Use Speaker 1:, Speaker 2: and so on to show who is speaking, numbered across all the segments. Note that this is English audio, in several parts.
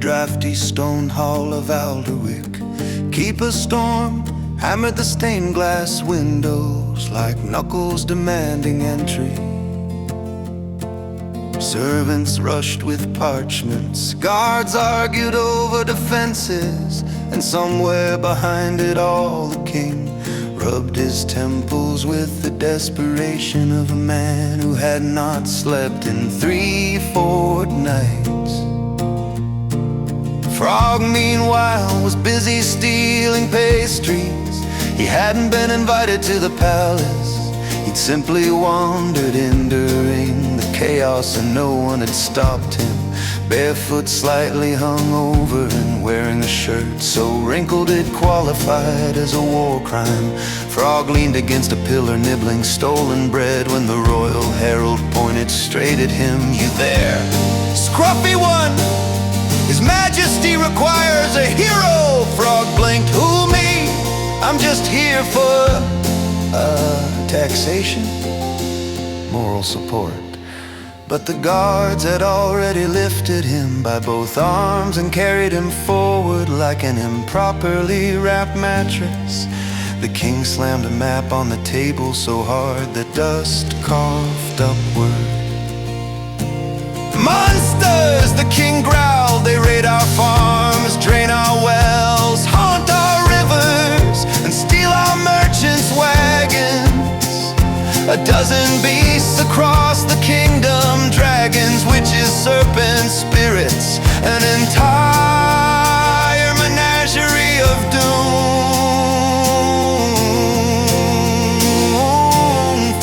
Speaker 1: drafty stone hall of Alderwick. Keep a storm hammered the stained glass windows like knuckles demanding entry. Servants rushed with parchments, guards argued over defenses, and somewhere behind it all the king rubbed his temples with the desperation of a man who had not slept in 3 fortnights. Frog, meanwhile, was busy stealing pastries. He hadn't been invited to the palace. He'd simply wandered in during the chaos and no one had stopped him. Barefoot, slightly hungover, and wearing a shirt so wrinkled it qualified as a war crime. Frog leaned against a pillar nibbling stolen bread when the royal herald pointed straight at him. "You there, scruffy one? His Majesty requires a hero." Frog blinked. "Who, me? I'm just here for taxation, moral support." But the guards had already lifted him by both arms and carried him forward like an improperly wrapped mattress. The king slammed a map on the table so hard that dust coughed upward. "Monsters!" the king growled. "They raid our farms, drain our wells, haunt our rivers, and steal our merchants' wagons. A dozen beasts across the kingdom, dragons, witches, serpents, spirits, an entire menagerie of doom."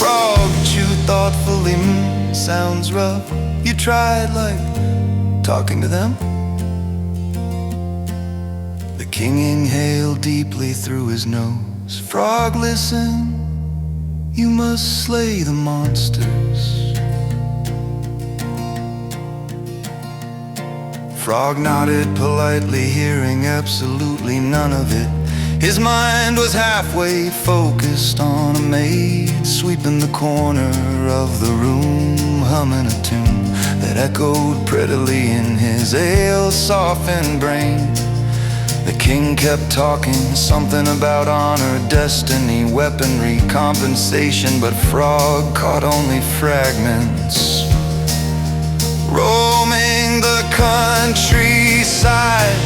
Speaker 1: Frog chewed thoughtfully. Sounds rough. You tried, like, talking to them?" The king inhaled deeply through his nose. "Frog, listen. You must slay the monsters." Frog nodded politely, hearing absolutely none of it. His mind was halfway focused on a maid sweeping the corner of the room, humming a tune that echoed prettily in his ale-softened brain. The king kept talking, something about honor, destiny, weaponry, compensation, but Frog caught only fragments. Roaming the countryside,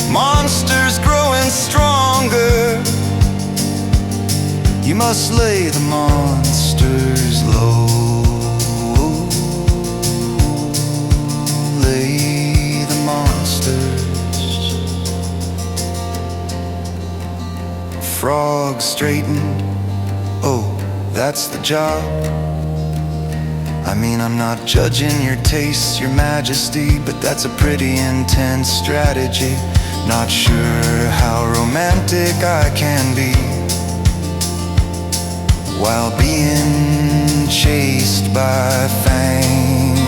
Speaker 1: monsters growing stronger. You must slay the monsters low. Lay the monsters. Frog straightened. "Oh, that's the job? I mean, I'm not judging your tastes, Your Majesty, but that's a pretty intense strategy. Not sure how romantic I can be while being chased by fangs."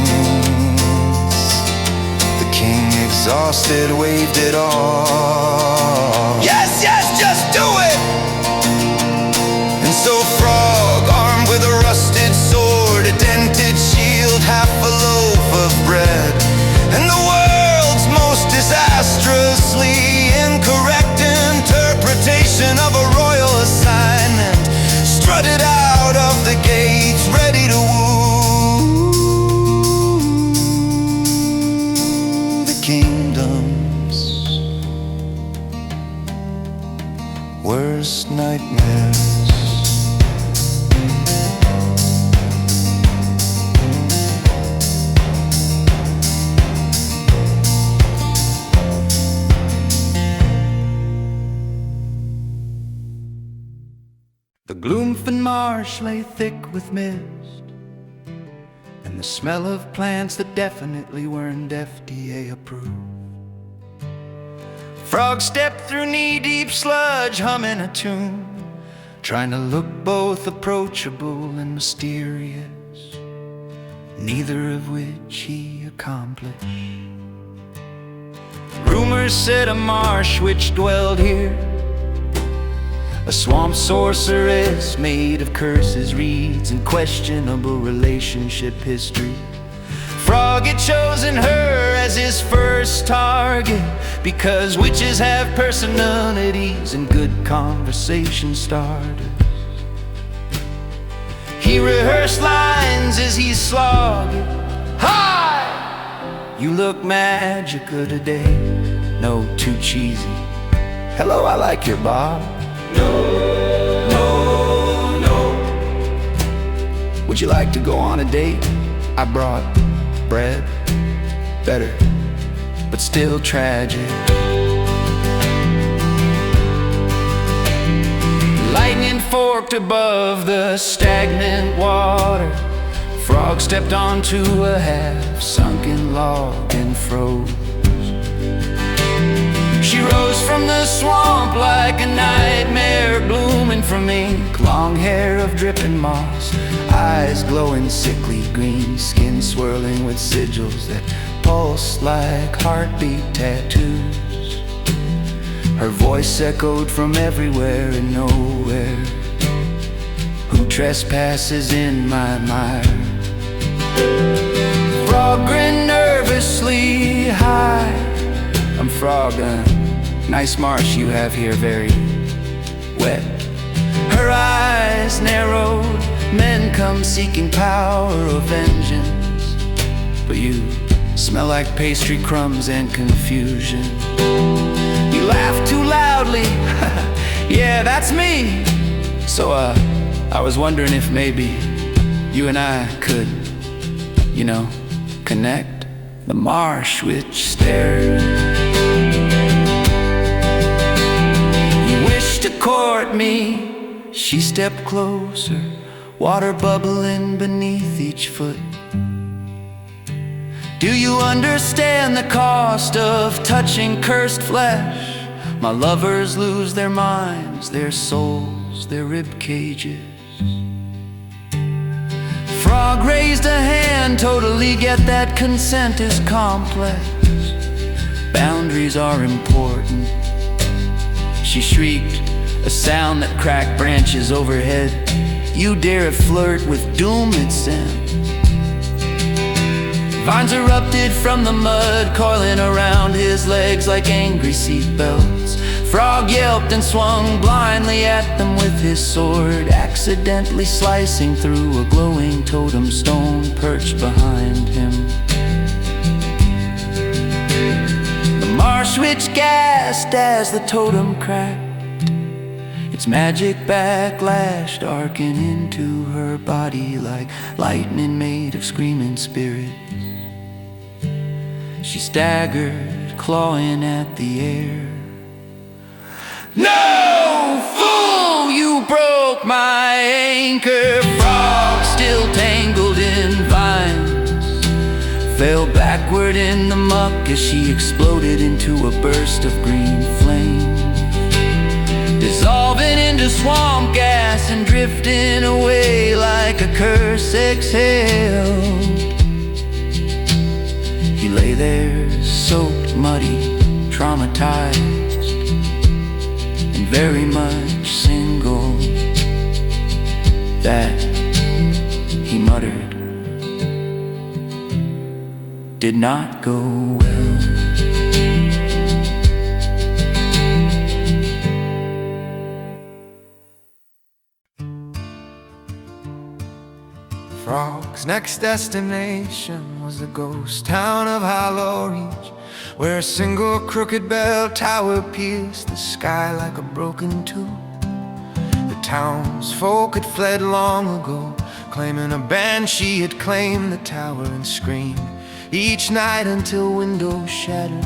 Speaker 1: The king, exhausted, waved it off. "Yes, yes, just do it!" And so Frog, armed with a rusted sword, a dented shield, half a loaf of bread, and the world's most disastrously incorrect interpretation of a royal assignment, strutted out of the gates, ready to woo the kingdom's worst nightmares. The Gloomfin marsh lay thick with mist, and the smell of plants that definitely weren't FDA approved. Frog stepped through knee-deep sludge, humming a tune, trying to look both approachable and mysterious, neither of which he accomplished. Rumors said a marsh witch dwelled here, a swamp sorceress made of curses, reeds, and questionable relationship history. Frog had chosen her as his first target, because witches have personalities and good conversation starters. He rehearsed lines as he slogged it. Hi! You look magical today. No, too cheesy. Hello, I like your bob. No, no, no. Would you like to go on a date? I brought bread. Better, but still tragic. Lightning forked above the stagnant water. Frog stepped onto a half-sunken log and froze. She rose from the swamp like a nightmare blooming from ink. Long hair of dripping moss, eyes glowing sickly green, skin swirling with sigils that pulsed like heartbeat tattoos. Her voice echoed from everywhere and nowhere. Who trespasses in my mire? Frog grinned nervously. Hi, I'm Frog. Nice marsh you have here, very wet. Her eyes narrowed. Men come seeking power or vengeance, but you smell like pastry crumbs and confusion. You laugh too loudly. Yeah, that's me. So I was wondering if maybe you and I could, you know, connect. The marsh witch stared. You wish to court me. She stepped closer, water bubbling beneath each foot. Do you understand the cost of touching cursed flesh? My lovers lose their minds, their souls, their rib cages. Frog raised a hand, totally get that consent is complex. Boundaries are important. She shrieked, a sound that cracked branches overhead. You dare flirt with doom it sent. Vines erupted from the mud, coiling around his legs like angry seatbelts. Frog yelped and swung blindly at them with his sword, accidentally slicing through a glowing totem stone perched behind him. The marsh witch gasped as the totem cracked. Its magic backlash darkened into her body like lightning made of screaming spirits. She staggered, clawing at the air. No, fool, you broke my anchor. Frog, still tangled in vines, fell backward in the muck as she exploded into a burst of green flame, dissolving into swamp gas and drifting away like a curse exhaled. He lay there, soaked, muddy, traumatized, and very much single. That, he muttered, did not go well. Frog's next destination was the ghost town of Hollow Reach, where a single crooked bell tower pierced the sky like a broken tube. The townsfolk had fled long ago, claiming a banshee had claimed the tower and screamed each night until windows shattered.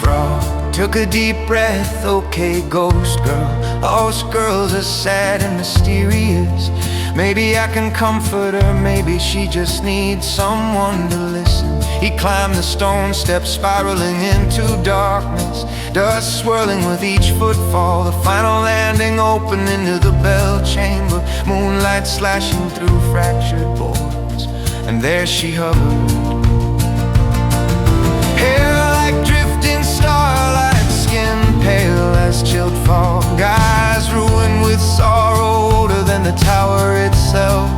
Speaker 1: Frog took a deep breath. Okay, ghost girl, us girls are sad and mysterious. Maybe I can comfort her, maybe she just needs someone to listen. He climbed the stone steps, spiraling into darkness, dust swirling with each footfall. The final landing opened into the bell chamber, moonlight slashing through fractured boards, and there she hovered. Hair like drifting starlight, skin pale as chilled fog, eyes ruined with sorrow older than the tower itself.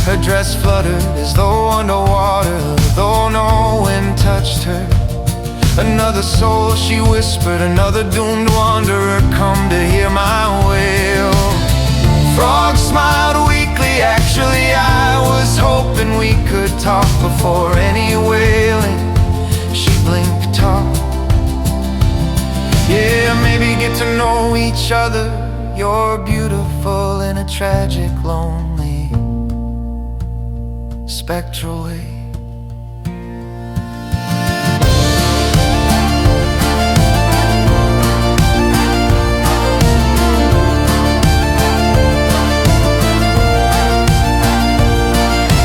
Speaker 1: Her dress fluttered as though underwater, though no wind touched her. Another soul, she whispered, another doomed wanderer, come to hear my wail. Frog smiled weakly, actually I was hoping we could talk before any wailing. She blinked, talk. Yeah, maybe get to know each other. You're beautiful in a tragic, lonely, spectral way.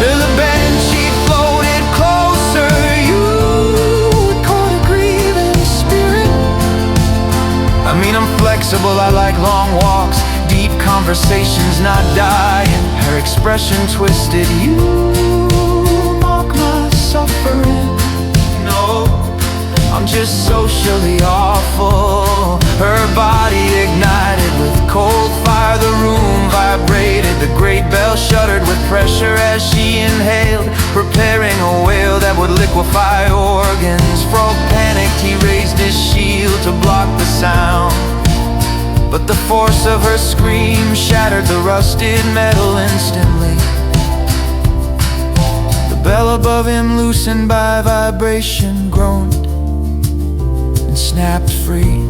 Speaker 1: The banshee floated closer. You caught a grieving spirit. I mean, I'm flexible, I like long walks, deep conversations, not dying. Her expression twisted. You mock my suffering. No, I'm just socially awful. Her body ignited with cold fire. The room vibrated. The great bell shuddered with pressure as she inhaled, preparing a wail that would liquefy organs. Frog panicked, he raised his shield to block the sound, but the force of her scream shattered the rusted metal instantly. The bell above him, loosened by vibration, groaned and snapped free.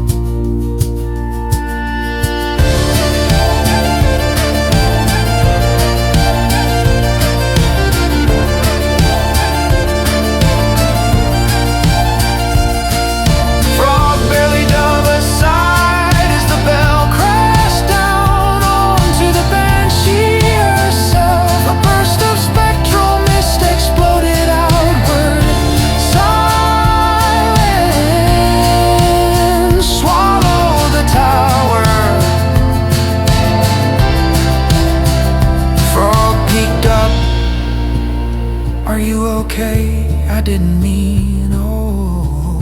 Speaker 1: Are you okay? I didn't mean, oh,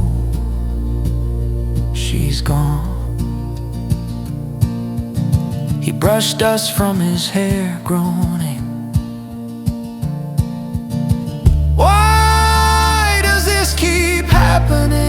Speaker 1: she's gone. He brushed dust from his hair, groaning. Why does this keep happening?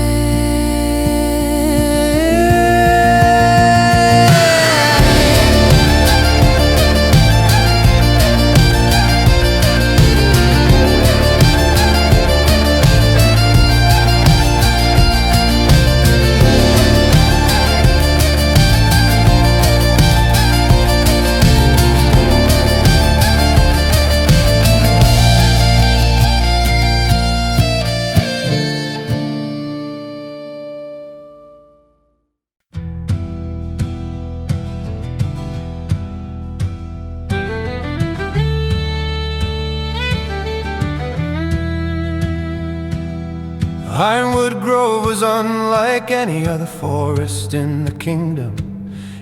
Speaker 1: Ironwood Grove was unlike any other forest in the kingdom.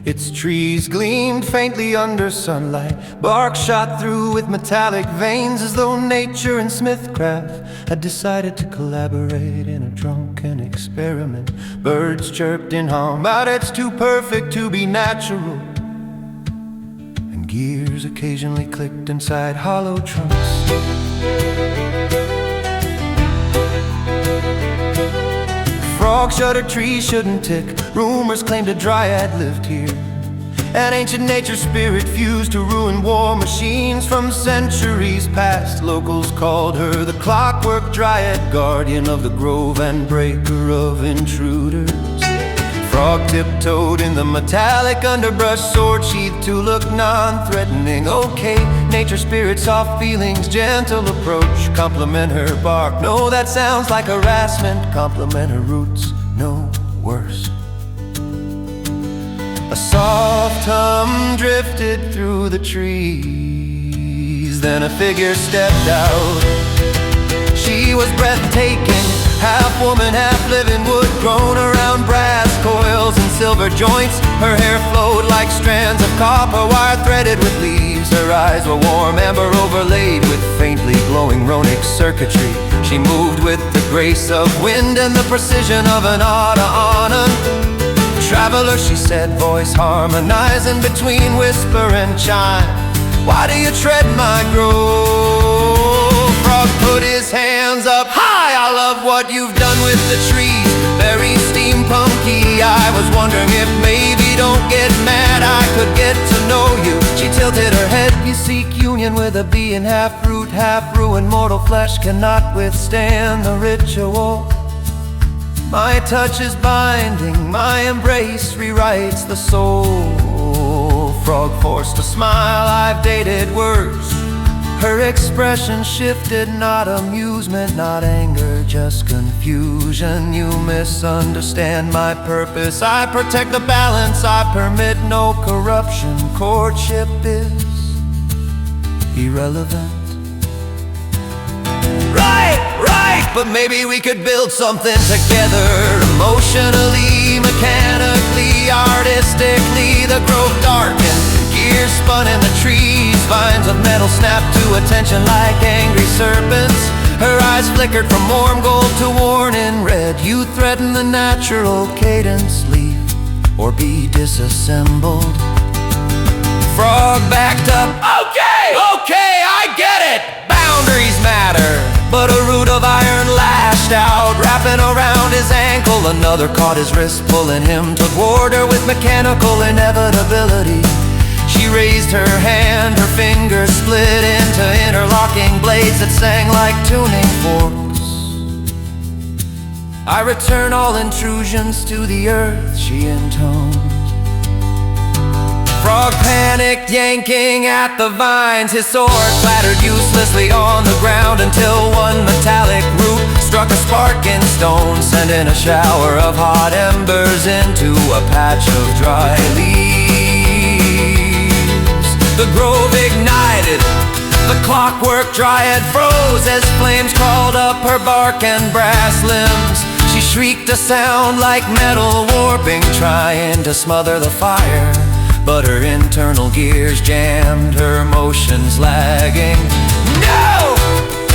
Speaker 1: Its trees gleamed faintly under sunlight, bark shot through with metallic veins, as though nature and smithcraft had decided to collaborate in a drunken experiment. Birds chirped in harm, but it's too perfect to be natural, and gears occasionally clicked inside hollow trunks. Frog shuddered, trees shouldn't tick. Rumors claimed a dryad lived here. An ancient nature spirit fused to ruin war machines from centuries past. Locals called her the clockwork dryad, guardian of the grove and breaker of intruders. Frog tiptoed in the metallic underbrush, sword sheathed to look non-threatening. Okay, nature spirit, soft feelings, gentle approach, compliment her bark. No, that sounds like harassment. Compliment her roots, no worse. A soft hum drifted through the trees, then a figure stepped out. She was breathtaking, half woman, half living wood, grown around brass coils and silver joints. Her hair flowed like strands of copper wire threaded with leaves. Her eyes were warm amber overlaid with faintly glowing runic circuitry. She moved with the grace of wind and the precision of an autumn. Traveler, she said, voice harmonizing between whisper and chime. Why do you tread my grove? Frog put his hands up high. I love what you've done with the trees, very steampunky. I was wondering if maybe don't get mad, I could get to know you. She tilted her head. You seek union with a being, half root, half ruin. Mortal flesh cannot withstand the ritual. My touch is binding, my embrace rewrites the soul. Frog forced a smile, I've dated worse. Her expression shifted, not amusement, not anger, just confusion. You misunderstand my purpose. I protect the balance, I permit no corruption. Courtship is irrelevant. Right, but maybe we could build something together. Emotionally, mechanically, artistically. The grove darkened, gears spun in the trees. Vines of metal snapped to attention like angry serpents. Her eyes flickered from warm gold to worn in red. You threaten the natural cadence, leave or be disassembled. Frog backed up. Okay, I get it. Boundaries matter, but a root of iron lashed out, wrapping around his ankle. Another caught his wrist, pulling him toward her with mechanical inevitability. She raised her hand, her fingers split into interlocking blades that sang like tuning forks. I return all intrusions to the earth, she intoned. Frog panicked, yanking at the vines. His sword clattered uselessly on the ground until one metallic root struck a spark in stone, sending a shower of hot embers into a patch of dry leaves. The grove ignited, the clockwork dryad froze as flames crawled up her bark and brass limbs. She shrieked a sound like metal warping, trying to smother the fire, but her internal gears jammed, her motions lagging. No!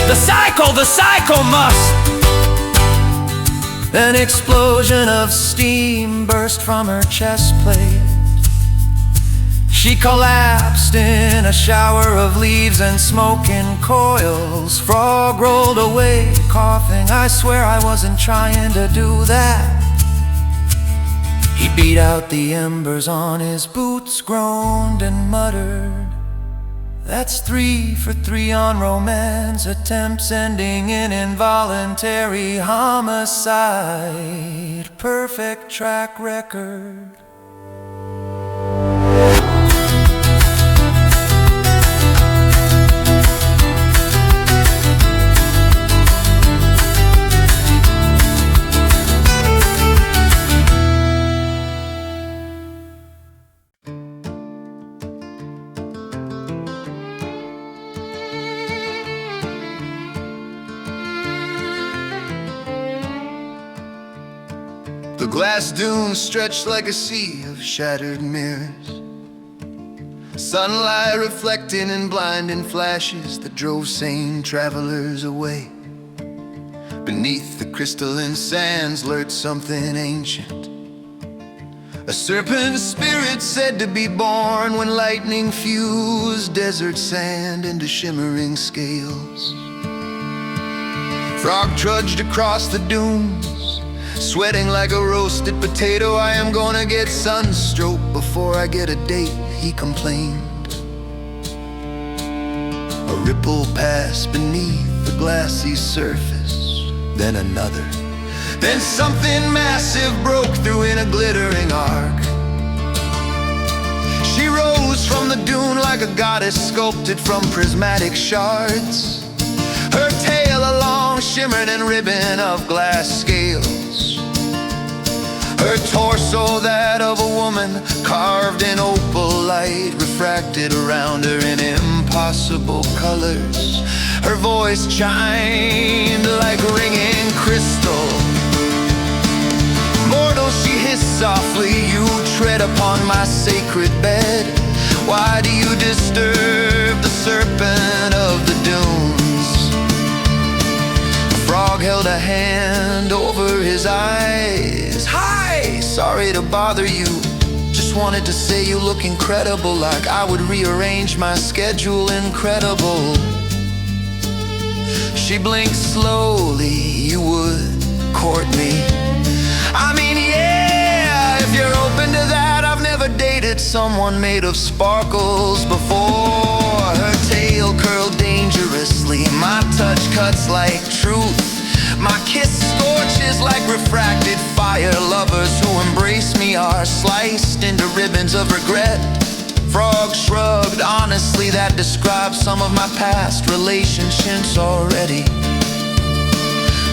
Speaker 1: The cycle must! An explosion of steam burst from her chest plate. She collapsed in a shower of leaves and smoke in coils. Frog rolled away, coughing. I swear I wasn't trying to do that. He beat out the embers on his boots, groaned and muttered, "That's 3 for 3 on romance attempts, ending in involuntary homicide. Perfect track record." The glass dunes stretched like a sea of shattered mirrors, sunlight reflecting in blinding flashes that drove sane travelers away. Beneath the crystalline sands lurked something ancient, a serpent spirit said to be born when lightning fused desert sand into shimmering scales. Frog trudged across the dunes, sweating like a roasted potato. "I am gonna get sunstroke before I get a date," he complained. A ripple passed beneath the glassy surface, then another. Then something massive broke through in a glittering arc. She rose from the dune like a goddess sculpted from prismatic shards, her tail a long shimmering ribbon of glass scales, her torso that of a woman carved in opal light, refracted around her in impossible colors. Her voice chimed like ringing crystal. "Mortal," she hissed softly, "you tread upon my sacred bed. Why do you disturb the serpent of the dunes?" A frog held a hand over his eyes. "Hi, sorry to bother you. Just wanted to say you look incredible, like I would rearrange my schedule. Incredible." She blinked slowly, you would court me. I mean, yeah, if you're open to that. I've never dated someone made of sparkles before. Her tail curled dangerously, my touch cuts like truth. My kiss scorches like refracted fire. Lovers who embrace me are sliced into ribbons of regret. Frog shrugged, honestly that describes some of my past relationships already.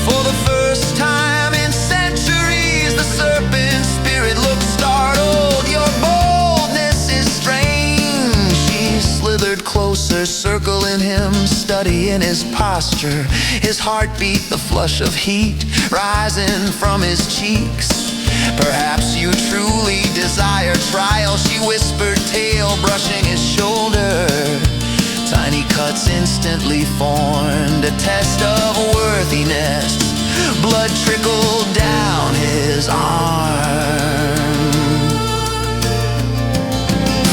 Speaker 1: For the first time in centuries, the serpent spirit looks startled. Your boldness is strange. She slithered closer, circling him, studying his posture, his heartbeat, the flush of heat rising from his cheeks. Perhaps you truly desire trial, she whispered, tail brushing his shoulder. Tiny cuts instantly formed, a test of worthiness. Blood trickled down his arm.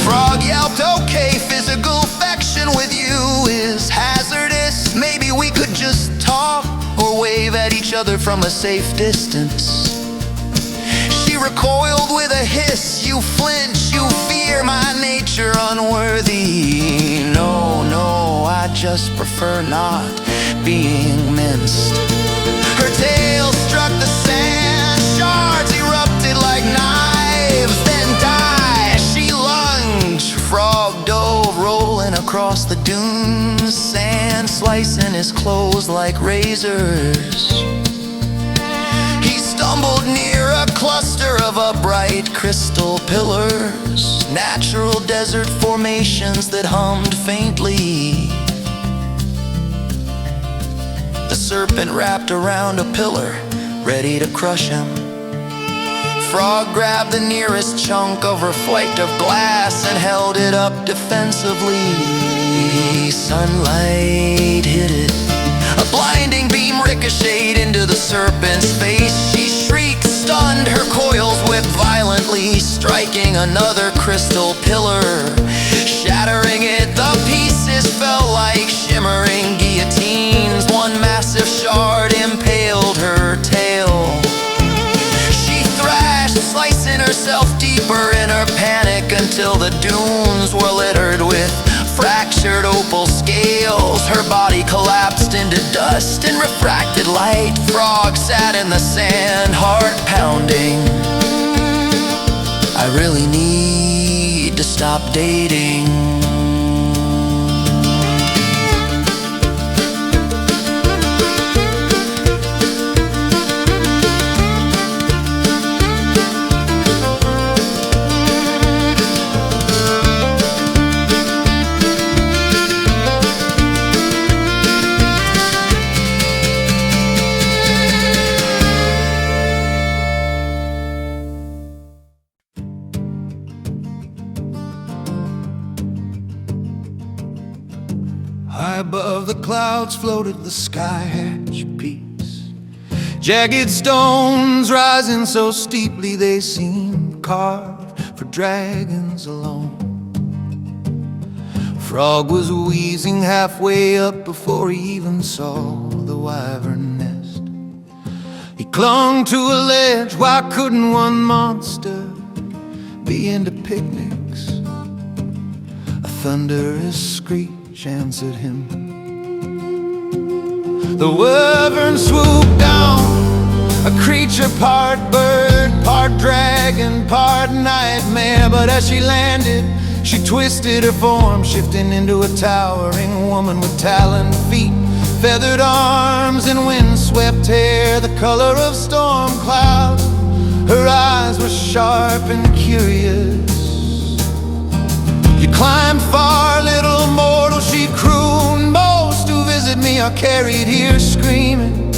Speaker 1: Frog yelped, okay, physical affection with you is hazardous. Maybe we could just talk or wave at each other from a safe distance. She recoiled with a hiss, you flinch, you fear my nature unworthy. No, no, I just prefer not being minced. Her tail struck the sand, shards erupted like knives, then died. She lunged, frog dove, rolling across the dunes, sand slicing his clothes like razors. He stumbled near a cluster of upright crystal pillars, natural desert formations that hummed faintly. The serpent wrapped around a pillar, ready to crush him. Frog grabbed the nearest chunk of reflective glass and held it up defensively. Sunlight hit it, a blinding beam ricocheted into the serpent's face. She shrieked, stunned, her coils whipped violently, striking another crystal pillar, shattering it. The pieces fell like shimmering guillotines. One massive shard impaled her tail. She thrashed, slicing herself deeper in her panic until the dunes were littered with fractured opal scales. Her body collapsed into dust and refracted light. Frog sat in the sand, heart pounding. I really need to stop dating. High above the clouds floated the sky hatch peaks, jagged stones rising so steeply they seemed carved for dragons alone. Frog was wheezing halfway up before he even saw the wyvern nest. He clung to a ledge, why couldn't one monster be into picnics? A thunderous screech answered him. The wyvern swooped down, a creature part bird, part dragon, part nightmare. But as she landed, she twisted her form, shifting into a towering woman with taloned feet, feathered arms and windswept hair, the color of storm clouds. Her eyes were sharp and curious. You climbed far, little mortal, she crooned. Most who visit me are carried here screaming.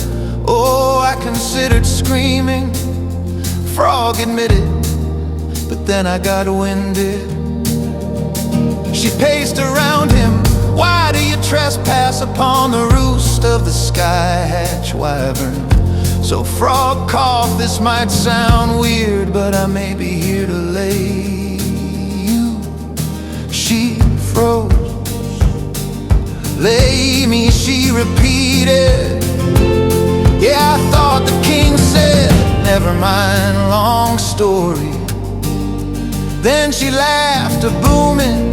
Speaker 1: Oh, I considered screaming, Frog admitted, but then I got winded. She paced around him, why do you trespass upon the roost of the sky hatch wyvern? So Frog coughed, this might sound weird, but I may be here to lay. She froze, lay me she repeated, yeah, I thought the king said, never mind, long story. Then she laughed, a booming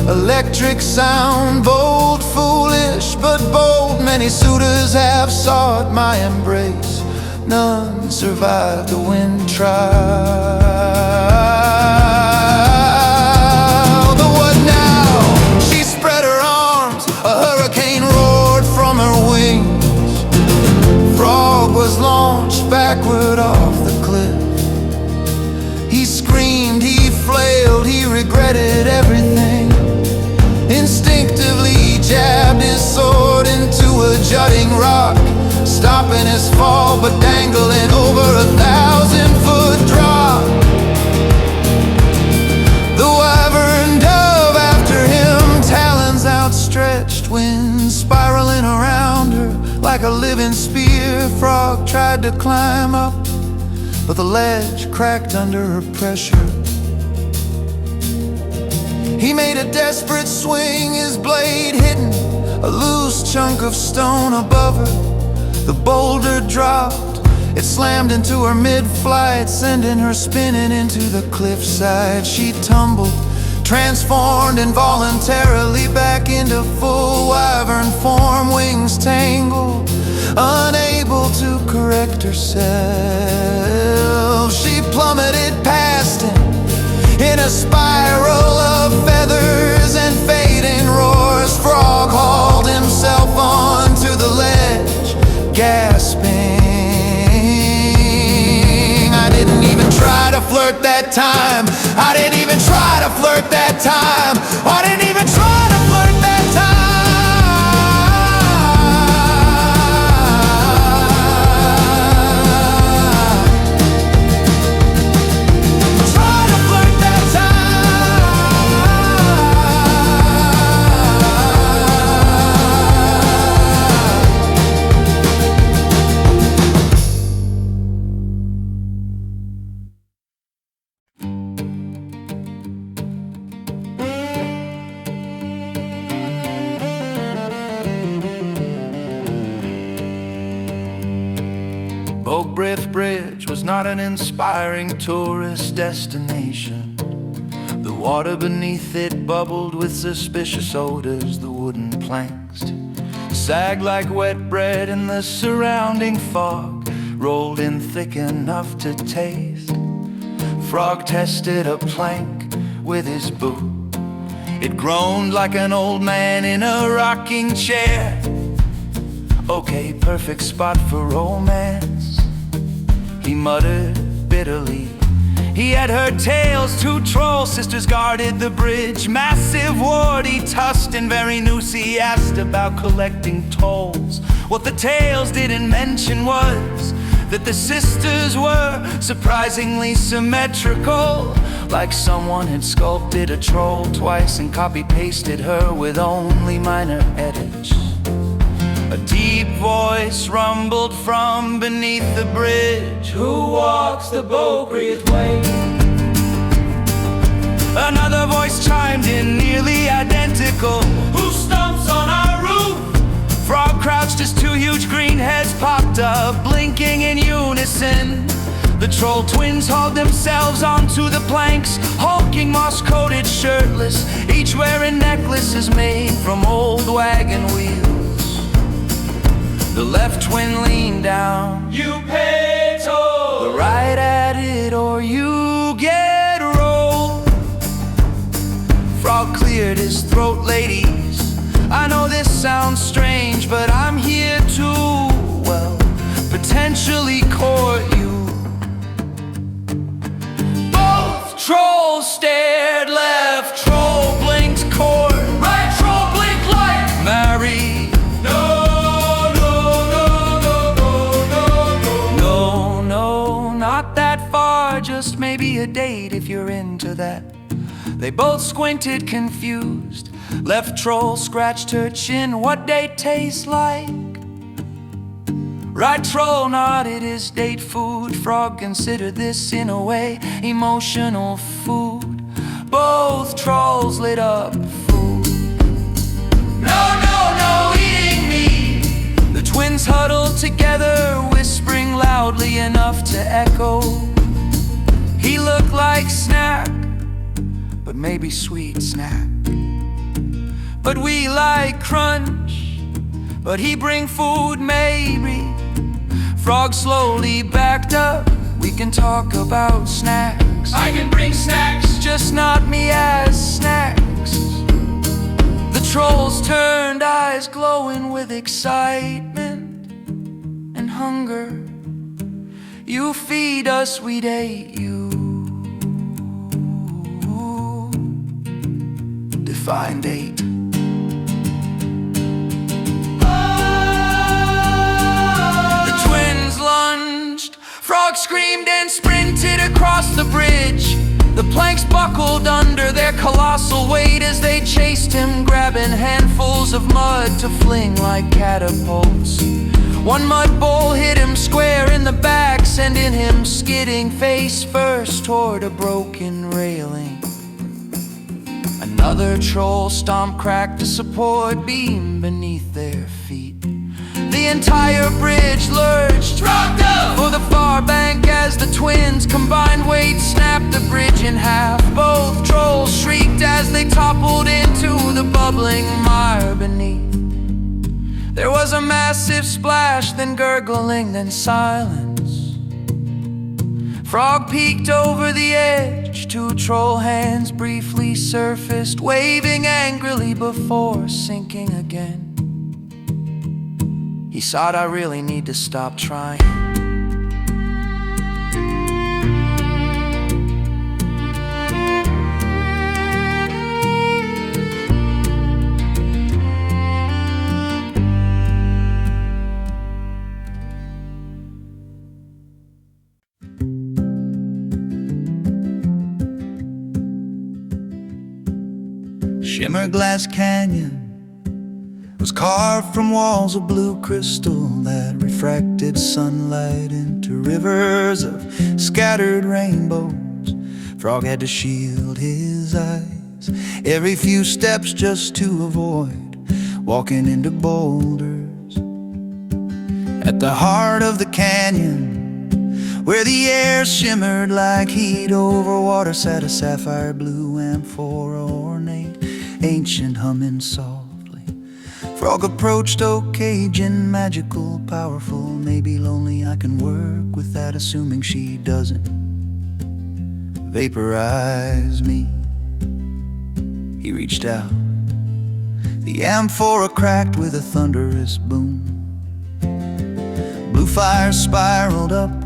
Speaker 1: electric sound, bold, foolish, but bold. Many suitors have sought my embrace, none survived the wind trial. But what now? She spread her arms, a hurricane roared from her wings. Frog was launched backward off the cliff. He screamed, he flailed, he regretted everything. Instinctively he jabbed his sword into a jutting rock, stopping his fall but dangling over 1,000-foot drop. The wyvern dove after him, talons outstretched, wind spiraling around her like a living spear. Frog tried to climb up, but the ledge cracked under her pressure. He made a desperate swing, his blade hitting a loose chunk of stone above her. The boulder dropped, it slammed into her mid-flight, sending her spinning into the cliffside. She tumbled, transformed involuntarily back into full wyvern form, wings tangled, unable to correct herself. She plummeted past him in a spiral of feathers and fading roars. Frog hauled himself onto the ledge, gasping. I didn't even try to flirt that time. I didn't even try to flirt that time. I didn't even try to flirt that time. Oak Bridge was not an inspiring tourist destination. The water beneath it bubbled with suspicious odors. The wooden planks sagged like wet bread, and the surrounding fog rolled in thick enough to taste. Frog tested a plank with his boot. It groaned like an old man in a rocking chair. Okay, perfect spot for romance, he muttered bitterly. He had heard tales, 2 troll sisters guarded the bridge, massive warty tusked and very noose. He asked about collecting tolls. What the tales didn't mention was that the sisters were surprisingly symmetrical, like someone had sculpted a troll twice and copy-pasted her with only minor edits. A deep voice rumbled from beneath the bridge. Who walks the Beaucriet way? Another voice chimed in, nearly identical. Who stomps on our roof? Frog crouched as 2 huge green heads popped up, blinking in unison. The troll twins hauled themselves onto the planks, hulking, moss-coated, shirtless, each wearing necklaces made from old wagon wheels. The left twin leaned down. You pay toll. The right at it or you get rolled. Frog cleared his throat. Ladies, I know this sounds strange, but I'm here to, well, potentially court you. Both trolls stared. Left troll blinked court. Right troll blinked like marry. Just maybe a date if you're into that. They both squinted confused. Left troll scratched her chin. What date tastes like? Right troll nodded his date food. Frog considered this in a way emotional food. Both trolls lit up food. No, no, no eating meat. twins huddled together, whispering loudly enough to echo. He looked like snack, but maybe sweet snack. But we like crunch, but he bring food maybe. Frog slowly backed up, we can talk about snacks.
Speaker 2: I can bring snacks,
Speaker 1: just not me as snacks. The trolls turned eyes glowing with excitement and hunger. You feed us, we'd ate you. Define date. The twins lunged, Frog screamed and sprinted across the bridge. The planks buckled under their colossal weight as they chased him, grabbing handfuls of mud to fling like catapults. One mud bowl hit him square in the back, sending him skidding face first toward a broken railing. Another troll stomp cracked a support beam beneath their feet. The entire bridge lurched for the far bank as the twins' combined weight snapped the bridge in half. Both trolls shrieked as they toppled into the bubbling mire beneath. There was a massive splash, then gurgling, then silence. Frog peeked over the edge, two troll hands briefly surfaced, waving angrily before sinking again. He sighed, I really need to stop trying.
Speaker 3: Shimmer Glass Canyon was carved from walls of blue crystal that refracted sunlight into rivers of scattered rainbows. Frog had to shield his eyes every few steps just to avoid walking into boulders. At the heart of the canyon, where the air shimmered like heat over water, sat a sapphire blue amphora, ornate, ancient, humming softly. Frog approached, okay, Jin, magical, powerful, maybe lonely. I can work with that, assuming she doesn't vaporize me. He reached out, the amphora cracked with a thunderous boom. Blue fire spiraled upward,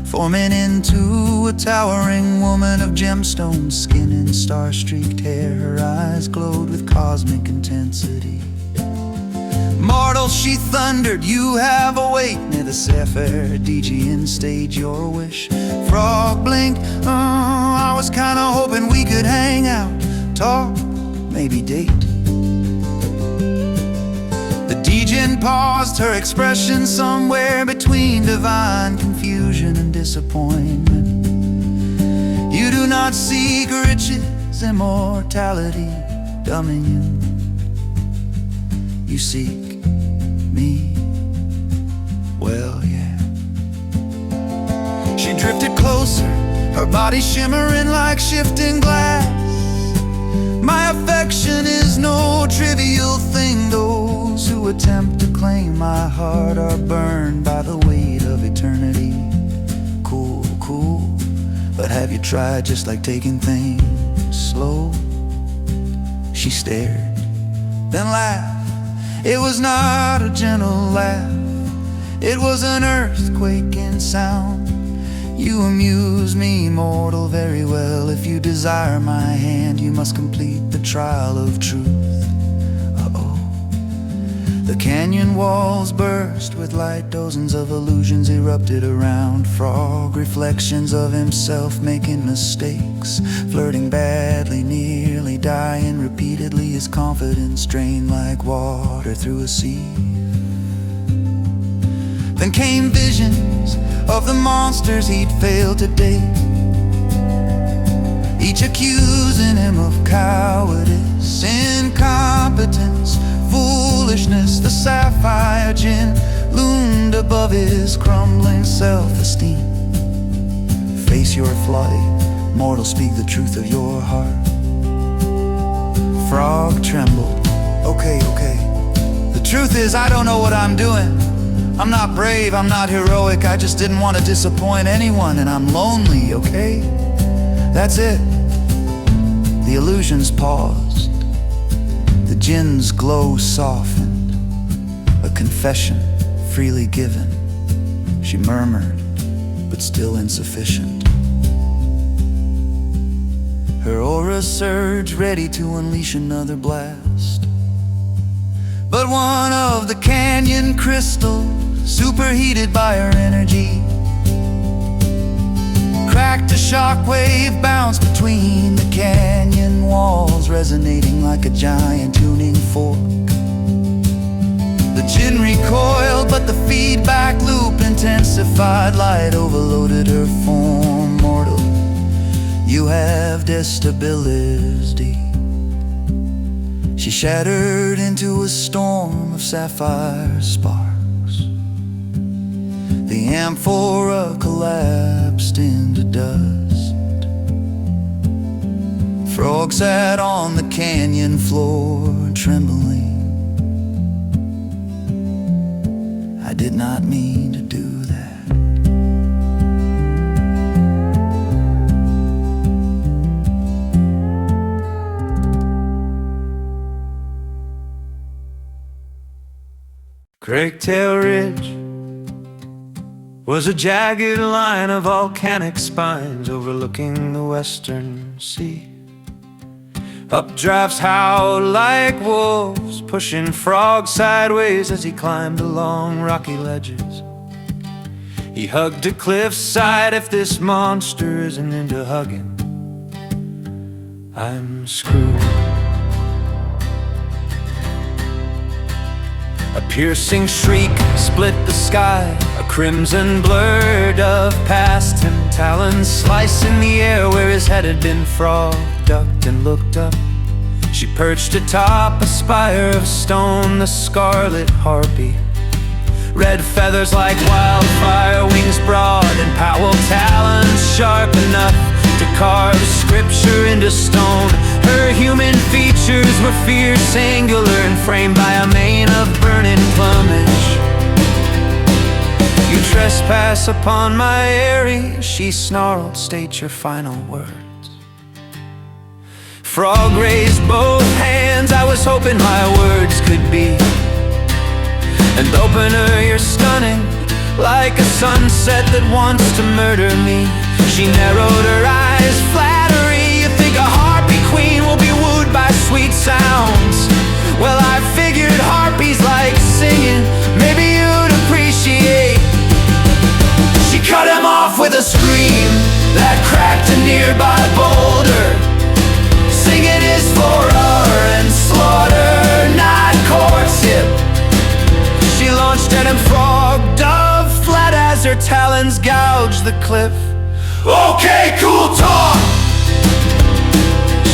Speaker 3: forming into a towering woman of gemstones, skin and star-streaked hair. Her eyes glowed with cosmic intensity. Mortal, she thundered, you have a wait near the sapphire DG and stage your wish. Frog blinked, I was kinda hoping we could hang out, talk, maybe date. The DJ paused, her expression somewhere between divine confusion and disappointment. You do not seek riches, immortality, dominion. You seek me, well, yeah. She drifted closer, her body shimmering like shifting glass. My affection is no trivial thing. Those who attempt to claim my heart are burned by the weight of eternity. Cool, cool, but have you tried just like taking things slow? She stared, then laughed. It was not a gentle laugh, it was an earthquake-in sound. You amuse me, mortal, very well. If you desire my hand, you must complete the trial of truth. Uh-oh. The canyon walls burst with light, dozens of illusions erupted around Frog. Reflections of himself making mistakes, flirting badly, nearly dying repeatedly, his confidence drained like water through a sieve. Then came visions of the monsters he'd failed to date, each accusing him of cowardice, incompetence, foolishness. The sapphire Jinn loomed above his crumbling self-esteem. Face your flight, mortal, speak the truth of your heart. Frog trembled. Okay. The truth is, I don't know what I'm doing. I'm not brave, I'm not heroic, I just didn't want to disappoint anyone, and I'm lonely, okay? That's it. The illusions paused. The jinn's glow softened. A confession freely given. She murmured, but still insufficient. Her aura surged, ready to unleash another blast. But one of the canyon crystals, superheated by her energy, cracked a shockwave, bounced between the canyon walls, resonating like a giant tuning fork. The jinn recoiled, but the feedback loop intensified. Light overloaded her form. Mortal, you have destabilized. She shattered into a storm of sapphire sparks. The amphora collapsed into dust. Frog sat on the canyon floor, trembling. I did not mean to do that. Craigtail Ridge was a jagged line of volcanic spines overlooking the western sea. Updrafts howled like wolves, pushing Frog sideways as he climbed along rocky ledges. He hugged a cliffside. If this monster isn't into hugging, I'm screwed. A piercing shriek split the sky. A crimson blur dove past him, talons slicing the air where his head had been. Frog ducked and looked up. She perched atop a spire of stone, the scarlet harpy. Red feathers like wildfire, wings broad and powerful talons sharp enough to carve scripture into stone. Her human features were fierce, angular, and framed by a mane of burning plumage. You trespass upon my area, she snarled, state your final words. Frog raised both hands, I was hoping my words could be an opener. You're stunning, like a sunset that wants to murder me. She narrowed her eyes, flattery. You think a harpy queen will be wooed by sweet sounds? Well, I figured harpies like singing, maybe you'd appreciate. She cut him off with a scream that cracked a nearby boulder. Singing is for her and slaughter, not courtship. She launched at him, Frog dove flat as her talons gouged the cliff. Okay, cool talk.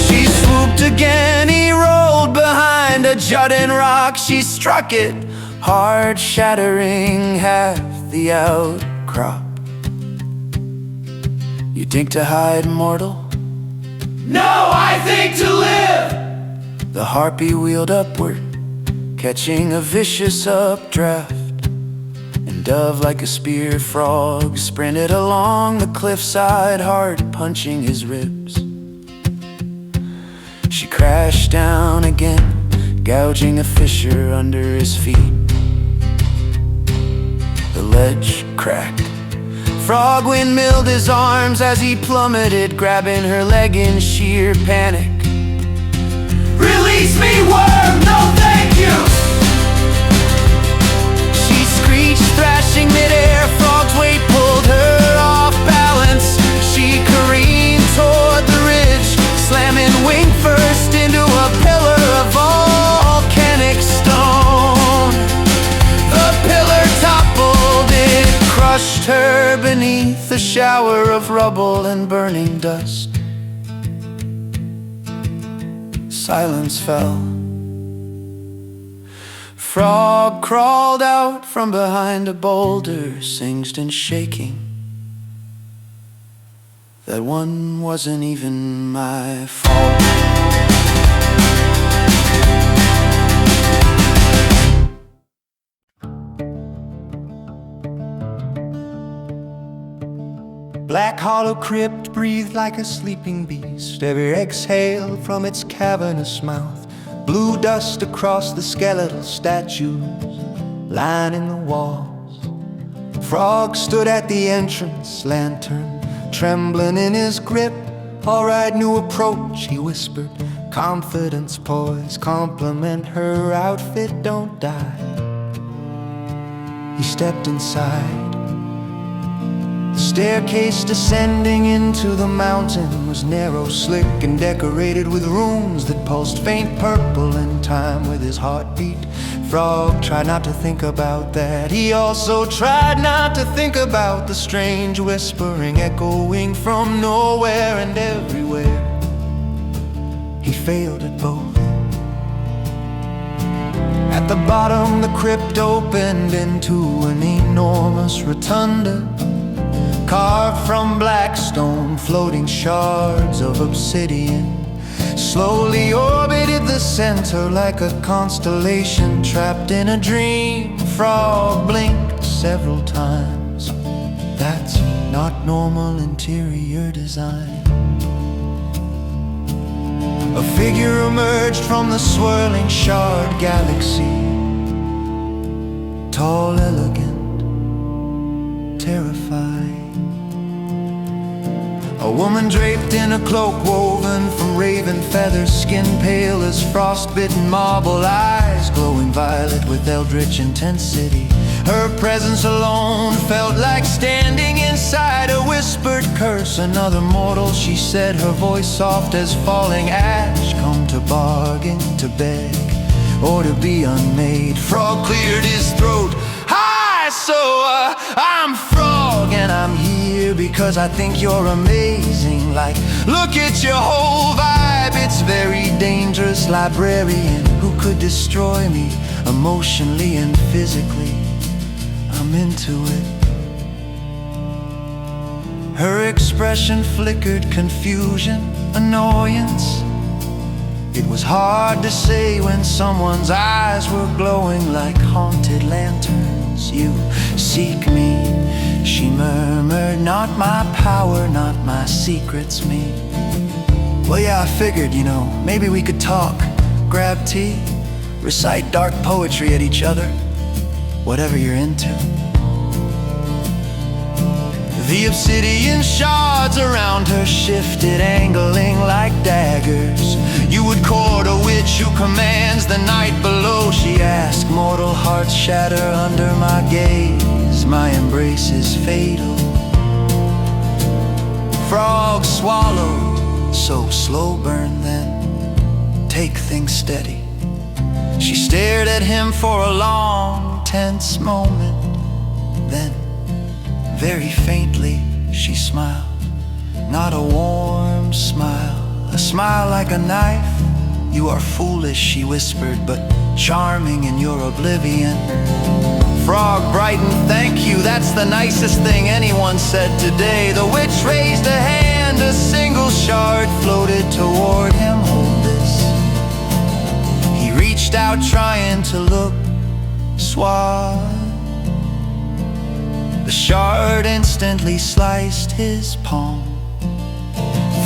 Speaker 3: She swooped again, he rolled behind a jutting rock. She struck it hard, shattering half the outcrop. You think to hide, mortal? No, I think to live! The harpy wheeled upward, catching a vicious updraft. And dove like a spear, Frog sprinted along the cliffside, heart punching his ribs. She crashed down again, gouging a fissure under his feet. The ledge cracked. Frog windmilled his arms as he plummeted, grabbing her leg in sheer panic. Release me, worm! No, thank you! She screeched, thrashing midair. Frog's weight pulled her off balance. She careened toward the ridge, slamming wing first into a pillar of volcanic stone. The pillar toppled, it crushed her beneath a shower of rubble and burning dust. Silence fell. Frog crawled out from behind a boulder, singed and shaking. That one wasn't even my fault. Black hollow crypt breathed like a sleeping beast. Every exhale from its cavernous mouth. Blue dust across the skeletal statues lining the walls. Frog stood at the entrance, lantern trembling in his grip. "All right, new approach," he whispered. "Confidence, poise, compliment her outfit, don't die." He stepped inside. The staircase descending into the mountain was narrow, slick, and decorated with runes that pulsed faint purple in time with his heartbeat. Frog tried not to think about that. He also tried not to think about the strange whispering echoing from nowhere and everywhere. He failed at both. At the bottom, the crypt opened into an enormous rotunda, carved from black stone. Floating shards of obsidian slowly orbited the center like a constellation trapped in a dream. Frog blinked several times. That's not normal interior design. A figure emerged from the swirling shard galaxy. Tall, elegant, terrifying. A woman draped in a cloak woven from raven feathers, skin pale as frostbitten marble, eyes glowing violet with eldritch intensity. Her presence alone felt like standing inside a whispered curse. Another mortal, she said, her voice soft as falling ash. Come to bargain, to beg, or to be unmade. Frog cleared his throat. "Hi, so I'm Frog, and I'm here because I think you're amazing. Like, look at your whole vibe, it's very dangerous. Librarian who could destroy me emotionally and physically. I'm into it." Her expression flickered confusion, annoyance. It was hard to say when someone's eyes were glowing like haunted lanterns. "You seek me," she murmured. "Not my power, not my secrets, me." "Well, yeah, I figured, maybe we could talk, grab tea, recite dark poetry at each other, whatever you're into." The obsidian shards around her shifted, angling like daggers. "You would court a witch who commands the night below?" she asked. "Mortal hearts shatter under my gaze. My embrace is fatal." Frog swallowed. "So slow burn then. Take things steady." She stared at him for a long, tense moment. Then, very faintly, she smiled. Not a warm smile, a smile like a knife. "You are foolish," she whispered, "but charming in your oblivion." Frog brightened. "Thank you, that's the nicest thing anyone said today." The witch raised a hand, a single shard floated toward him. "Hold this." He reached out, trying to look suave. The shard instantly sliced his palm.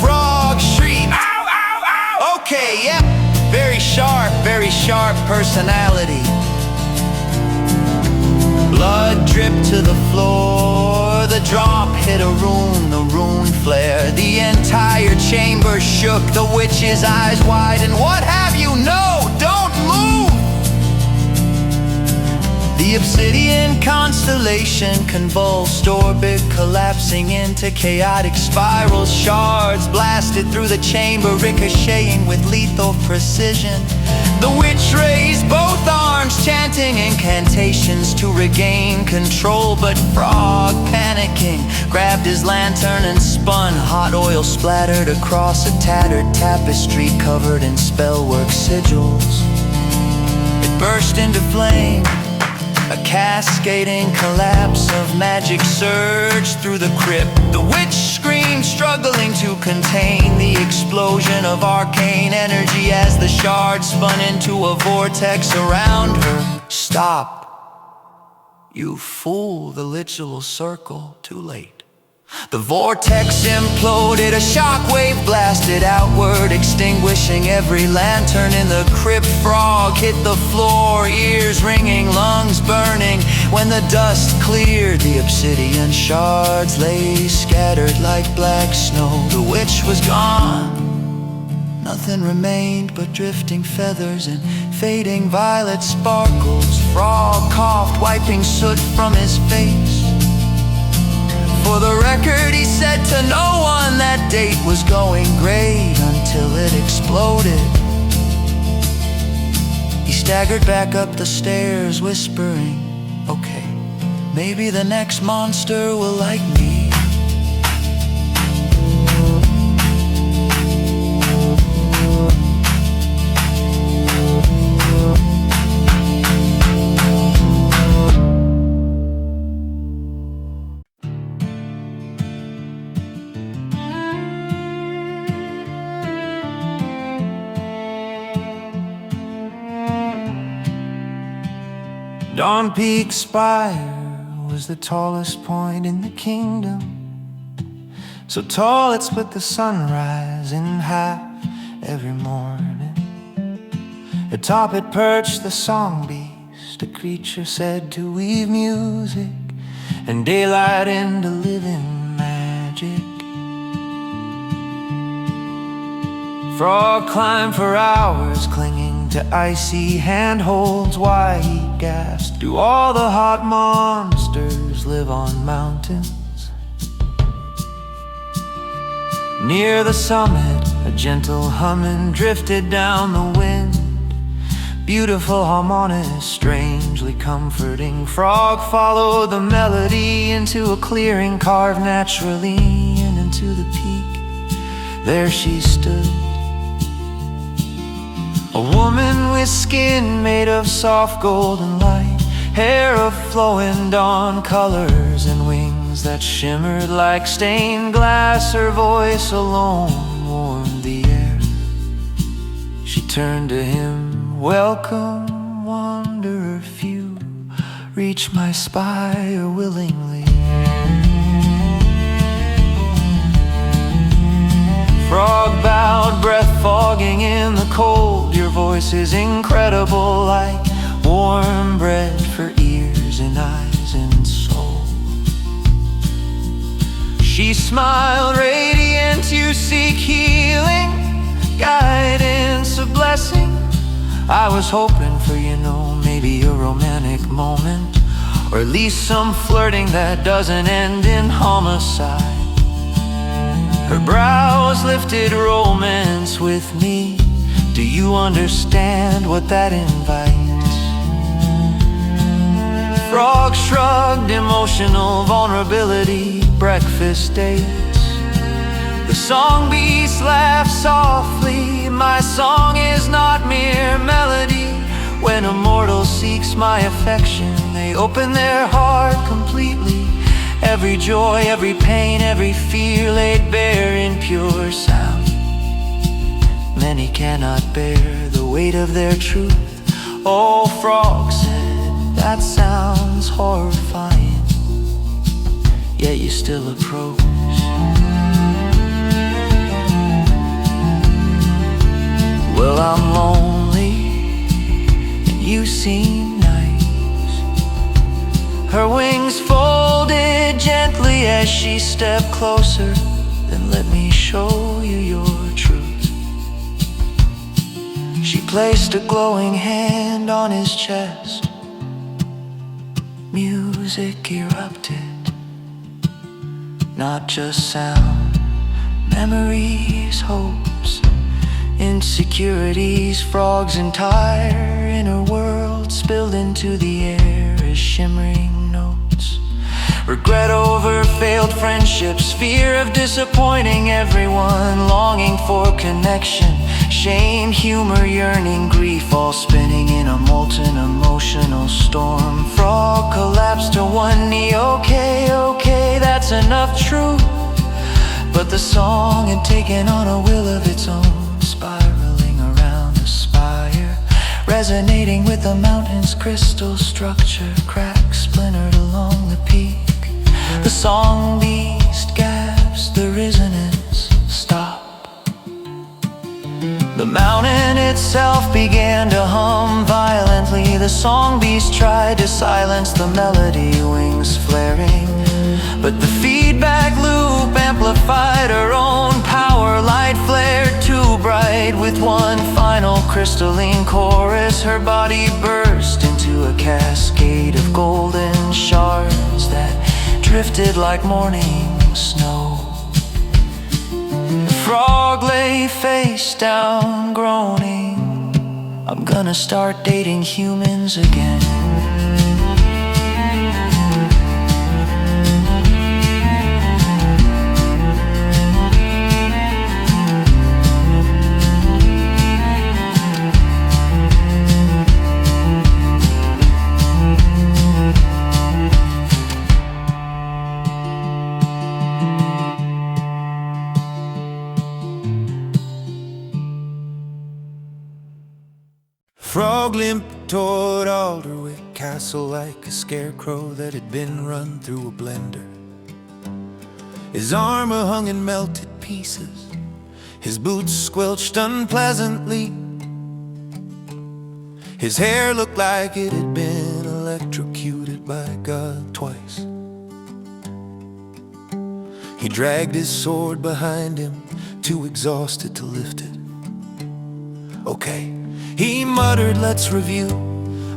Speaker 3: Frog shrieked, "Ow, ow, ow!" "Okay, yep, very sharp personality." Blood dripped to the floor. The drop hit a rune, the rune flared. The entire chamber shook, the witch's eyes widened. "What have you? No, don't move!" The obsidian constellation convulsed, orbit collapsing into chaotic spirals. Shards blasted through the chamber, ricocheting with lethal precision. The witch raised both arms, chanting incantations to regain control. But Frog, panicking, grabbed his lantern and spun. Hot oil splattered across a tattered tapestry covered in spellwork sigils. It burst into flame. A cascading collapse of magic surged through the crypt. The witch screamed, struggling to contain the explosion of arcane energy as the shards spun into a vortex around her. Stop, you fool, the literal circle, too late. The vortex imploded, a shockwave blasted outward, extinguishing every lantern in the crypt. Frog hit the floor, ears ringing, lungs burning. When the dust cleared, the obsidian shards lay scattered like black snow. The witch was gone. Nothing remained but drifting feathers and fading violet sparkles. Frog coughed, wiping soot from his face. For the record, he said to no one that date was going great until it exploded. He staggered back up the stairs, whispering, okay, maybe the next monster will like me. Dawn Peak Spire was the tallest point in the kingdom, so tall it split the sunrise in half every morning. Atop it perched the song beast, a creature said to weave music and daylight into living magic. Frog climbed for hours, clinging to icy handholds. Why, he gasped, do all the hot monsters live on mountains? Near the summit, a gentle humming drifted down the wind. Beautiful harmonious, strangely comforting. Frog followed the melody into a clearing carved naturally and into the peak. There she stood, a woman with skin made of soft golden light, hair of flowing dawn colors and wings that shimmered like stained glass. Her voice alone warmed the air. She turned to him, welcome, wanderer, few reach my spire willingly. Frog bowed, breath fogging in the cold. Your voice is incredible, like warm bread for ears and eyes and soul. She smiled, radiant, you seek healing, guidance, a blessing. I was hoping for, maybe a romantic moment, or at least some flirting that doesn't end in homicide. Her brows lifted, romance with me. Do you understand what that invites? Frog shrugged, emotional vulnerability, breakfast dates. The song beast laughed softly. My song is not mere melody. When a mortal seeks my affection, they open their heart completely. Every joy, every pain, every fear laid bare in pure sound. Many cannot bear the weight of their truth. Oh, Frog said, that sounds horrifying, yet you still approach. Well, I'm lonely, and you seem nice. Her wings folded gently as she stepped closer. Then let me show you your truth. She placed a glowing hand on his chest. Music erupted, not just sound, memories, hopes, insecurities. Frog's entire inner world spilled into the air as shimmering notes. Regret over failed friendships, fear of disappointing everyone, longing for
Speaker 2: connection. Shame, humor, yearning, grief, all spinning in a molten emotional storm. Frog collapsed to one knee. Okay, okay, that's enough truth. But the song had taken on a will of its own, spiraling around the spire, resonating with the mountain's crystal structure. Cracks splintered along the peak. The song beast gasped, the resonance stopped. The mountain itself began to hum violently. The song beast tried to silence the melody, wings flaring, but the feedback loop amplified her own power. Light flared too bright with one final crystalline chorus. Her body burst into a cascade of golden shards that drifted like morning snow. The frog lay face down, groaning, I'm gonna start dating humans again.
Speaker 3: Frog limped toward Alderwick Castle like a scarecrow that had been run through a blender. His armor hung in melted pieces, his boots squelched unpleasantly. His hair looked like it had been electrocuted by God twice. He dragged his sword behind him, too exhausted to lift it. Okay, he muttered, let's review.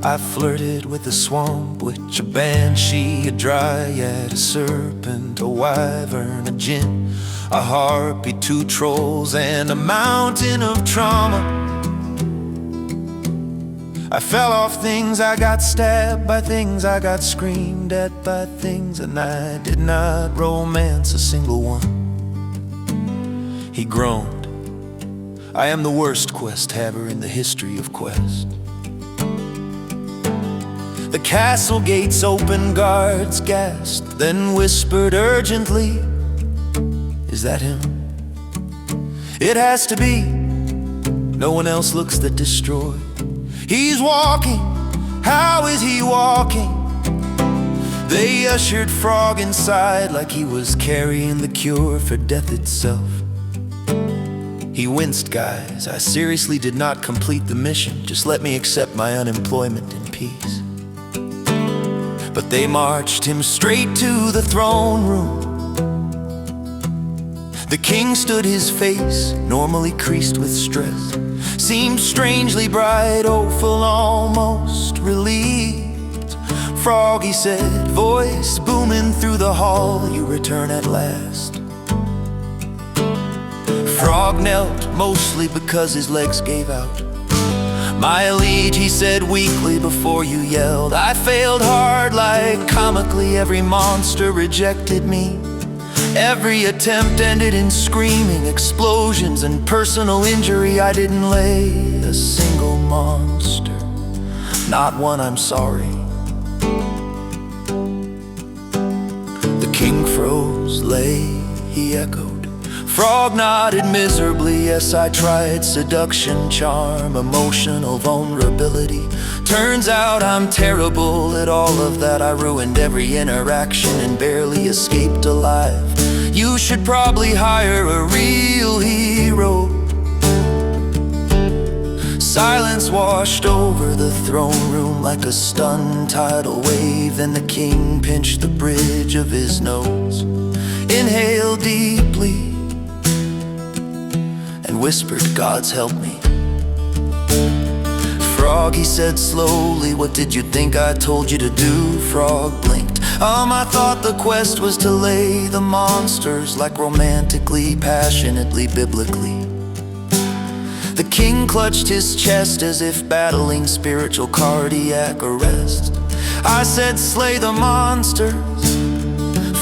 Speaker 3: I flirted with a swamp witch, a banshee, a dryad, a serpent, a wyvern, a djinn, a harpy, 2 trolls, and a mountain of trauma. I fell off things, I got stabbed by things, I got screamed at by things, and I did not romance a single one. He groaned. I am the worst quest haver in the history of quest. The castle gates opened, guards gasped, then whispered urgently, is that him? It has to be. No one else looks that destroyed. He's walking. How is he walking? They ushered Frog inside like he was carrying the cure for death itself. He winced, guys. I seriously did not complete the mission. Just let me accept my unemployment in peace. But they marched him straight to the throne room. The king stood, his face, normally creased with stress, seemed strangely bright, full, almost relieved. Frog, he said, voice booming through the hall, you return at last. Frog knelt, mostly because his legs gave out. My liege, he said weakly before you yelled. I failed hard, like comically. Every monster rejected me. Every attempt ended in screaming, explosions, and personal injury. I didn't lay a single monster, not one, I'm sorry. The king froze, lay, he echoed. Frog nodded miserably. Yes, I tried seduction, charm, emotional vulnerability. Turns out I'm terrible at all of that. I ruined every interaction and barely escaped alive. You should probably hire a real hero. Silence washed over the throne room like a stunned tidal wave. Then the king pinched the bridge of his nose, inhaled deeply, and whispered, Gods help me. Frog, he said slowly, what did you think I told you to do? Frog blinked. I thought the quest was to lay the monsters, like romantically, passionately, biblically. The king clutched his chest as if battling spiritual cardiac arrest. I said, slay the monsters.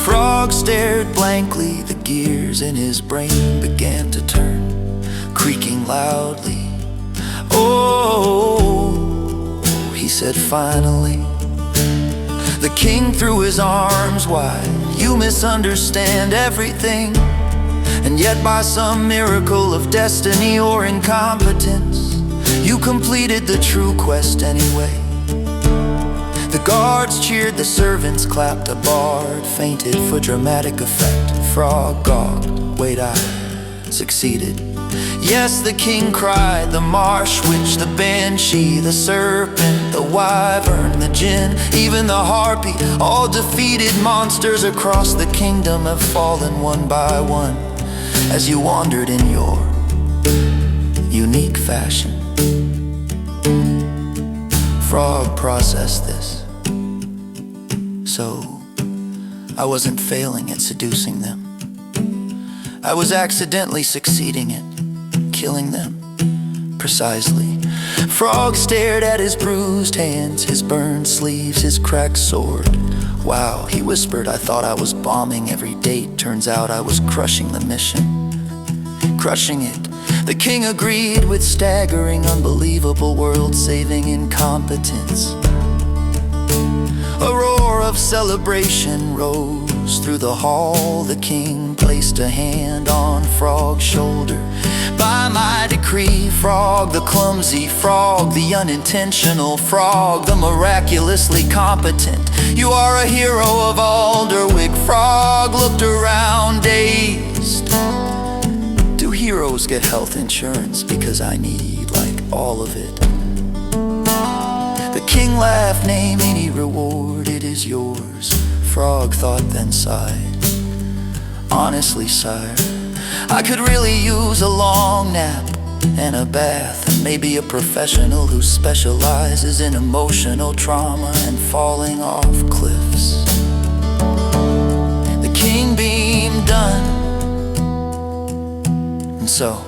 Speaker 3: Frog stared blankly. The gears in his brain began to turn.
Speaker 2: loudly. Oh, he said finally. The king threw his arms wide. You misunderstand everything, and yet by some miracle of destiny or incompetence, you completed the true quest anyway. The guards cheered, the servants clapped, a bard fainted for dramatic effect. Frog gawked, wait, I succeeded. Yes, the king cried, the marsh witch, the banshee, the serpent, the wyvern, the djinn, even the harpy, all defeated monsters across the kingdom have fallen one by one as you wandered in your unique fashion. Frog processed this, so I wasn't failing at seducing them. I was accidentally succeeding at killing them, precisely. Frog stared at his bruised hands, his burned sleeves, his cracked sword. Wow, he whispered, I thought I was bombing every date. Turns out I was crushing the mission, crushing it. The king agreed with staggering, unbelievable, world-saving incompetence. A roar of celebration rose through the hall. The king placed a hand on Frog's shoulder. By my decree, Frog, the clumsy frog, the unintentional frog, the miraculously competent, you are a hero of Alderwick. Frog looked around dazed. Do heroes get health insurance? Because I need, like, all of it. The king laughed, name any reward, it is yours. Frog thought, then sighed. Honestly, sire, I could really use a long nap and a bath, and maybe a professional who specializes in emotional trauma and falling off cliffs. The king beamed, done. And so,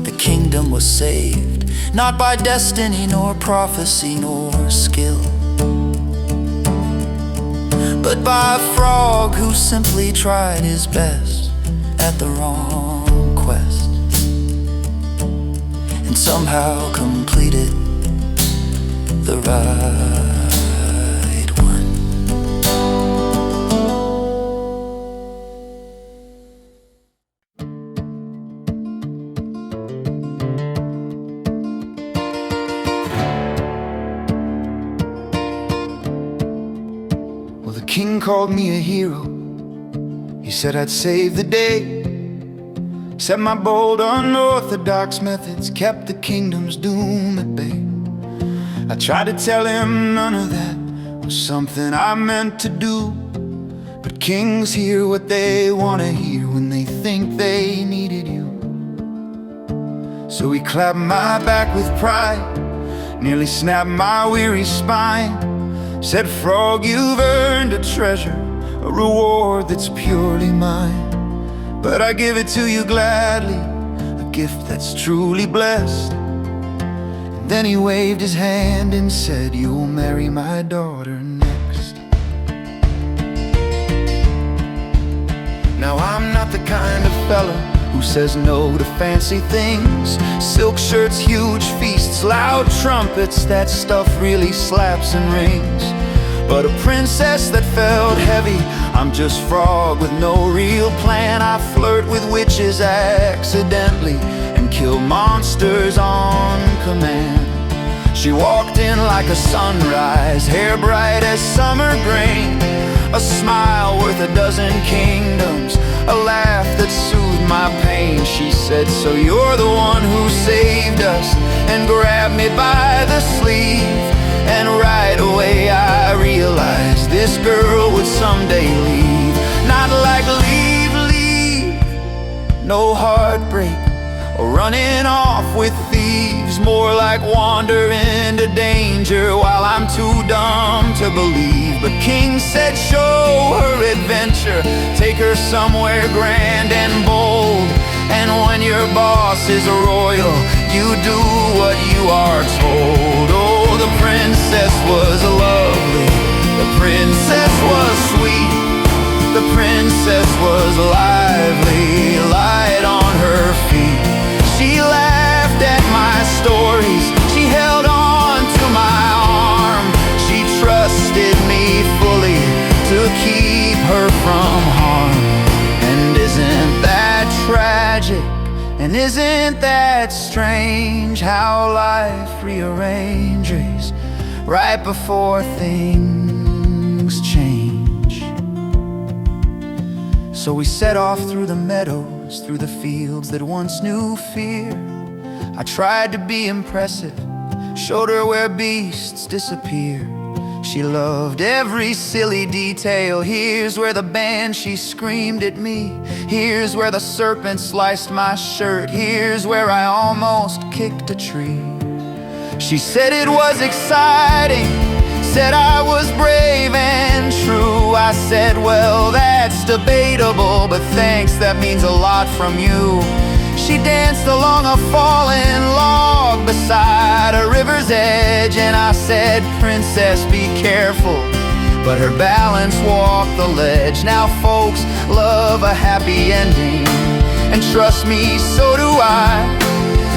Speaker 2: the kingdom was saved, not by destiny, nor prophecy, nor skill, but by a frog who simply tried his best at the wrong quest, and somehow completed the right one.
Speaker 3: Well, the king called me a hero. He said I'd save the day. Said my bold, unorthodox methods kept the kingdom's doom at bay. I tried to tell him none of that was something I meant to do, but kings hear what they want to hear when they think they needed you. So he clapped my back with pride, nearly snapped my weary spine. Said, Frog, you've earned a treasure, a reward that's purely mine. But I give it to you gladly, a gift that's truly blessed. And then he waved his hand and said, you'll marry my daughter next. Now I'm not the kind of fella who says no to fancy things. Silk shirts, huge feasts, loud trumpets, that stuff really slaps and rings. But a princess that felt heavy, I'm just Frog with no real plan. I flirt with witches accidentally and kill monsters on command. She walked in like a sunrise, hair bright as summer grain, a smile worth a dozen kingdoms, a laugh that soothed my pain. She said, so you're the one who saved us, and grabbed me by the sleeve. And right away I realized this girl would someday leave. Not like leave, no heartbreak or running off with thieves. More like wander into danger while I'm too dumb to believe. But King said show her adventure, take her somewhere grand and bold. And when your boss is royal, you do what you are told. Oh, the princess was lovely, the princess was sweet, the princess was lively, light on her feet. She laughed
Speaker 2: And isn't that strange how life rearranges right before things change? So we set off through the meadows, through the fields that once knew fear. I tried to be impressive, showed her where beasts disappear. She loved every silly detail. Here's where the banshee screamed at me. Here's where the serpent sliced my shirt. Here's where I almost kicked a tree. She said it was exciting, said I was brave and true. I said, well, that's debatable, but thanks, that means a lot from you. She danced along a fallen log beside a river's edge, and I said, princess, be careful, but her balance walked the ledge. Now folks love a happy ending, and trust me, so do I.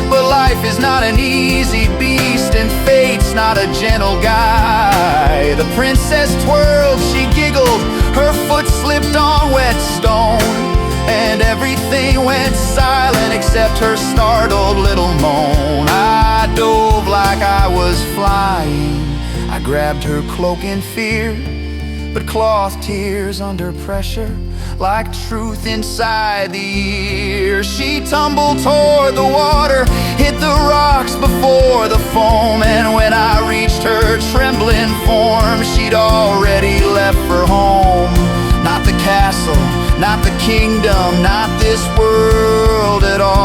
Speaker 2: But life is not an easy beast, and fate's not a gentle guy. The princess twirled, she giggled, her foot slipped on wet stone, and everything went silent except her startled little moan. I dove like I was flying, I grabbed her cloak in fear, but cloth tears under pressure, like truth inside the ear. She tumbled toward the water, hit the rocks before the foam, and when I reached her trembling form, she'd already left for home. Not the castle, not the kingdom, not this world at all,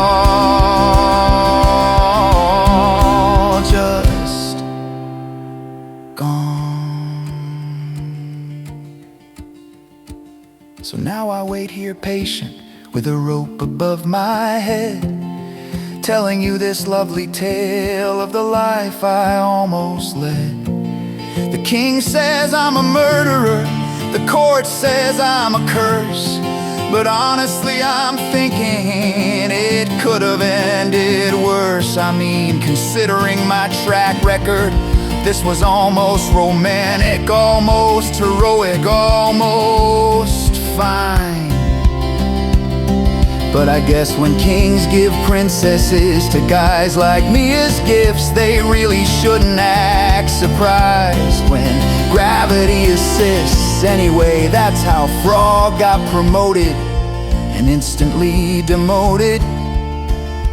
Speaker 2: just gone. So now I wait here patient, with a rope above my head, telling you this lovely tale of the life I almost led. The king says I'm a murderer, the court says I'm a curse, but honestly I'm thinking it could have ended worse. I mean, considering my track record, this was almost romantic, almost heroic, almost fine. But I guess when kings give princesses to guys like me as gifts, they really shouldn't act surprised when gravity assists. Anyway, that's how Frog got promoted and instantly demoted.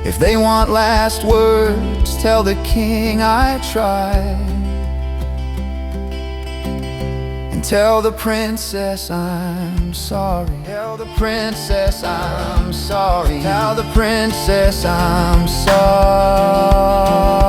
Speaker 2: If they want last words, tell the king I tried, and tell the princess I'm sorry. Tell the princess I'm sorry. Tell the princess I'm sorry.